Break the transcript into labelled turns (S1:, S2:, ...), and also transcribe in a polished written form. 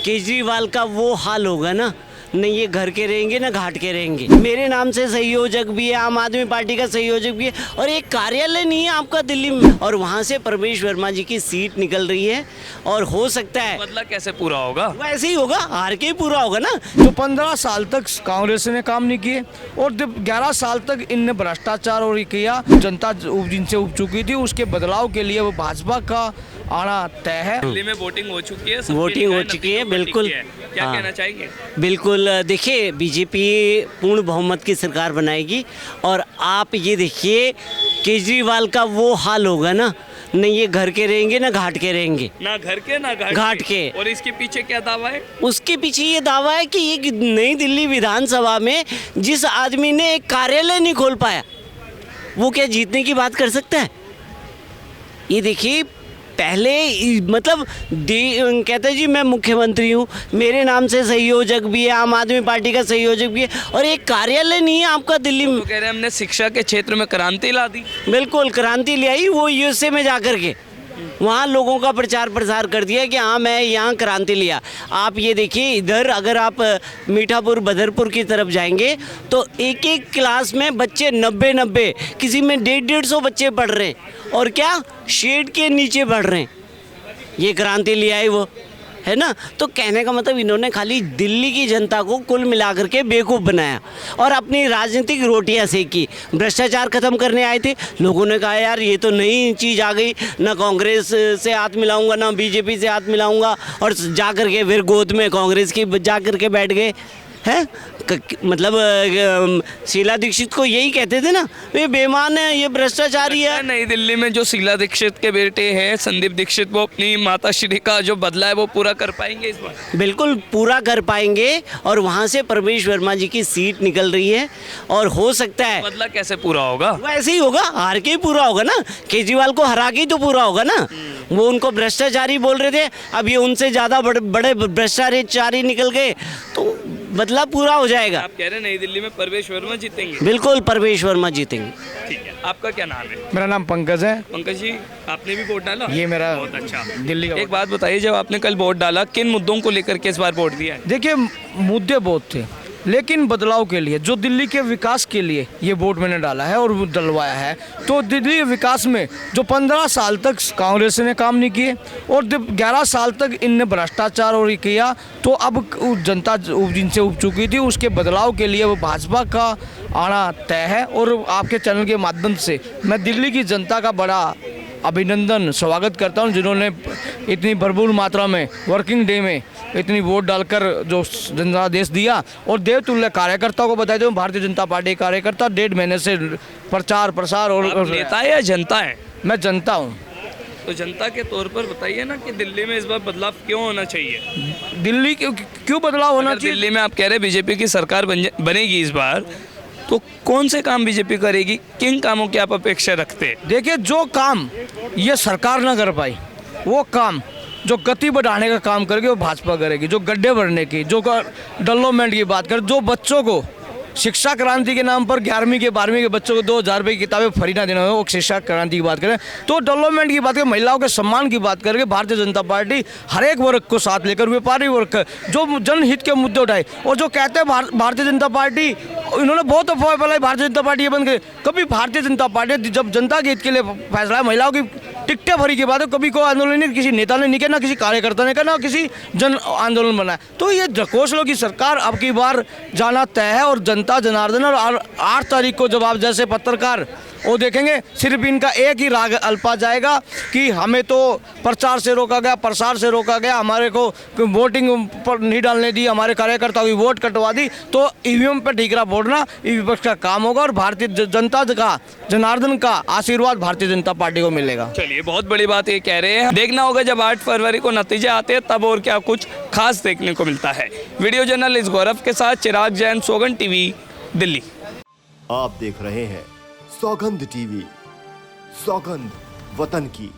S1: केजरीवाल का वो हाल होगा ना, न ये घर के रहेंगे ना घाट के रहेंगे। मेरे नाम से संयोजक भी है, आम आदमी पार्टी का संयोजक भी है, और एक कार्यालय नहीं है आपका दिल्ली में, और वहाँ से परमेश वर्मा जी की सीट निकल रही है। और हो सकता है
S2: बदला कैसे पूरा होगा?
S1: वैसे ही होगा, हार के ही पूरा होगा ना।
S3: जो 15 साल तक कांग्रेस ने काम नहीं किए और जब 11 साल तक इनने भ्रष्टाचार और किया, जनता जिनसे उब चुकी थी, उसके बदलाव के लिए वो भाजपा का आना तय है।
S2: दिल्ली में वोटिंग हो चुकी है,
S1: वोटिंग हो चुकी है, बिल्कुल।
S2: क्या
S1: हाँ।
S2: कहना चाहेंगे?
S1: बिल्कुल, देखिए बीजेपी पूर्ण बहुमत की सरकार बनाएगी, और आप ये देखिए केजरीवाल का वो हाल होगा ना, न ये घर के रहेंगे ना घाट के रहेंगे।
S2: ना घर के ना
S1: घाट के।
S2: और इसके पीछे क्या दावा है?
S1: उसके पीछे ये दावा है कि ये नई दिल्ली विधानसभा में जिस आदमी ने एक कार्यालय नहीं खोल पाया, वो क्या जीतने की बात कर सकता है? ये देखिए, पहले मतलब कहते हैं जी मैं मुख्यमंत्री हूँ, मेरे नाम से संयोजक भी है, आम आदमी पार्टी का संयोजक भी है, और एक कार्यालय नहीं है आपका दिल्ली में।
S2: तो कह रहे हैं हमने शिक्षा के क्षेत्र में क्रांति ला दी।
S1: बिल्कुल क्रांति ले आई, वो यूएसए में जा कर के वहाँ लोगों का प्रचार प्रसार कर दिया कि हाँ मैं यहाँ क्रांति लिया। आप ये देखिए, इधर अगर आप मीठापुर बदरपुर की तरफ जाएंगे तो एक एक क्लास में बच्चे 90-90, किसी में 150-150 बच्चे पढ़ रहे हैं, और क्या शेड के नीचे पढ़ रहे हैं। ये क्रांति ले आई वो, है ना। तो कहने का मतलब इन्होंने खाली दिल्ली की जनता को कुल मिलाकर के बेवकूफ़ बनाया और अपनी राजनीतिक रोटियां सेकी। भ्रष्टाचार खत्म करने आए थे, लोगों ने कहा यार ये तो नई चीज़ आ गई, ना कांग्रेस से हाथ मिलाऊंगा ना बीजेपी से हाथ मिलाऊंगा, और जा कर के फिर गोद में कांग्रेस की जा कर के बैठ गए हैं। मतलब शीला दीक्षित को यही कहते थे ना, ये बेईमान है, ये भ्रष्टाचारी है।
S2: नई दिल्ली में जो शीला दीक्षित के बेटे हैं संदीप दीक्षित, वो अपनी माता श्री का जो बदला है वो पूरा कर पाएंगे इस बार?
S1: बिल्कुल पूरा कर पाएंगे, और वहाँ से परमेश वर्मा जी की सीट निकल रही है, और हो सकता है
S2: बदला कैसे पूरा होगा?
S1: वैसे ही होगा, हार के ही पूरा होगा ना। केजरीवाल को हरा के ही तो पूरा होगा ना। वो उनको भ्रष्टाचारी बोल रहे थे, अब ये उनसे ज़्यादा बड़े भ्रष्टाचारी निकल गए, तो बदला पूरा हो जाएगा।
S2: आप कह रहे हैं नई दिल्ली में परमेश वर्मा जीतेंगे?
S1: बिल्कुल परमेश वर्मा जीतेंगे।
S2: ठीक है, आपका क्या नाम है?
S3: मेरा नाम पंकज है।
S2: पंकज जी, आपने भी वोट डाला?
S3: ये मेरा
S2: बहुत अच्छा।
S3: दिल्ली का
S2: एक बात बताइए, जब आपने कल वोट डाला, किन मुद्दों को लेकर के इस बार वोट दिया है?
S3: देखिए, मुद्दे बहुत थे, लेकिन बदलाव के लिए, जो दिल्ली के विकास के लिए ये वोट मैंने डाला है और डलवाया है। तो दिल्ली के विकास में जो 15 साल तक कांग्रेस ने काम नहीं किए और जब 11 साल तक इनने भ्रष्टाचार और किया, तो अब जनता जिनसे उब चुकी थी, उसके बदलाव के लिए वो भाजपा का आना तय है। और आपके चैनल के माध्यम से मैं दिल्ली की जनता का बड़ा अभिनंदन स्वागत करता हूं, जिन्होंने इतनी भरपूर मात्रा में वर्किंग डे में इतनी वोट डालकर जो जनादेश दिया। और देवतुल्य कार्यकर्ताओं को बता दूं, भारतीय जनता पार्टी कार्यकर्ता 1.5 महीने से प्रचार प्रसार और
S2: नेता है या जनता है?
S3: मैं जनता हूँ।
S2: तो जनता के तौर पर बताइए ना कि दिल्ली में इस बार बदलाव क्यों होना चाहिए?
S3: दिल्ली क्यों बदलाव होना चाहिए?
S2: दिल्ली में आप कह रहे हैं बीजेपी की सरकार बनेगी इस बार, तो कौन से काम बीजेपी करेगी? किन कामों की आप अपेक्षा रखते हैं?
S3: देखिए, जो काम ये सरकार ना कर पाई, वो काम जो गति बढ़ाने का काम करेगी वो भाजपा करेगी। जो गड्ढे भरने की, जो डेवलपमेंट की बात करें, जो बच्चों को शिक्षा क्रांति के नाम पर 11वीं के 12वीं के बच्चों को 2000 रुपये की किताबें फ्री ना देना हो, वो शिक्षा क्रांति की बात करें। तो डेवलपमेंट की बात करें, महिलाओं के सम्मान की बात करके भारतीय जनता पार्टी हर एक वर्ग को साथ लेकर, व्यापारी वर्ग जो जनहित के मुद्दे उठाए, और जो कहते हैं भारतीय जनता पार्टी, इन्होंने बहुत अफवाह फैलाई भारतीय जनता पार्टी ये बन गई। कभी भारतीय जनता पार्टी जब जनता के हित के लिए फैसला है, महिलाओं की टिकटें भरी के बाद कभी कोई आंदोलन नहीं, किसी नेता ने नहीं किया, ना किसी कार्यकर्ता ने किया, ना किसी जन आंदोलन बनाया। तो ये जकोसलो की सरकार अब की बार जाना तय है, और जनता जनार्दन, और 8 तारीख को जब आप जैसे पत्रकार वो देखेंगे, सिर्फ इनका एक ही राग अल्पा जाएगा कि हमें तो प्रचार से रोका गया, प्रसार से रोका गया, हमारे को वोटिंग पर नहीं डालने दी, हमारे कार्यकर्ताओं की वोट कटवा दी। तो ईवीएम पर ठीकरा फोड़ना ये विपक्ष का काम होगा, और भारतीय जनता का, जनार्दन का आशीर्वाद भारतीय जनता पार्टी को मिलेगा।
S2: चलिए, बहुत बड़ी बात ये कह रहे हैं। देखना होगा जब 8 फरवरी को नतीजे आते हैं तब और क्या कुछ खास देखने को मिलता है। वीडियो जर्नलिस्ट गौरव के साथ चिराग जैन, सौगंध टीवी, दिल्ली।
S4: आप देख रहे हैं सौगंध टीवी, सौगंध वतन की।